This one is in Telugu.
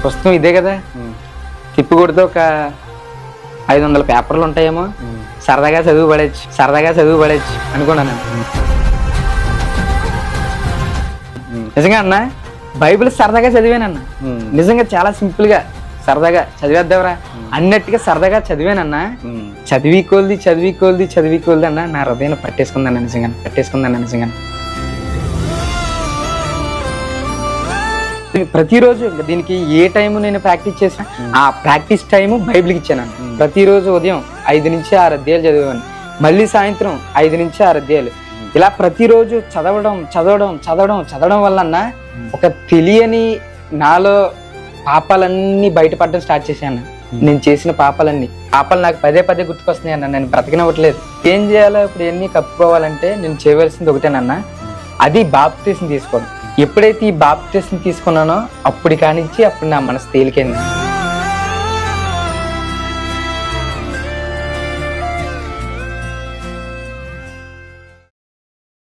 పుస్తకం ఇదే కదా, తిప్పి కొడితే ఒక 500 పేపర్లు ఉంటాయేమో, సరదాగా చదువు పడేచ్చు అనుకున్నాను. నిజంగా అన్న బైబిల్ సరదాగా చదివానన్న, నిజంగా చాలా సింపుల్ గా సరదాగా చదివేద్దావరా అన్నట్టుగా సరదాగా చదివానన్నా. చదివి కొలిది అన్న నా హృదయం పట్టేసుకుందన్న, నిజంగా. ప్రతిరోజు దీనికి ఏ టైం నేను ప్రాక్టీస్ చేసిన ఆ ప్రాక్టీస్ టైం బైబిల్కి ఇచ్చాను. ప్రతిరోజు ఉదయం 5 నుంచి 6 అధ్యాయాలు చదివాను, మళ్ళీ సాయంత్రం 5 నుంచి 6 అధ్యాయాలు. ఇలా ప్రతిరోజు చదవడం వల్ల ఒక తెలియని నాలో పాపాలన్నీ బయటపడడం స్టార్ట్ చేశాను. నేను చేసిన పాపాలు నాకు పదే గుర్తుకొస్తున్నాయి అన్న. నేను బ్రతకనివ్వట్లేదు. ఏం చేయాలో ఇప్పుడు ఎన్ని కప్పుకోవాలంటే నేను చేయవలసింది ఒకటేనన్నా, అది బాప్తీసం తీసుకోవడం. ఎప్పుడైతే ఈ బాప్తీసం తీసుకున్నానో అప్పుడు నా మనసు తేలికైంది.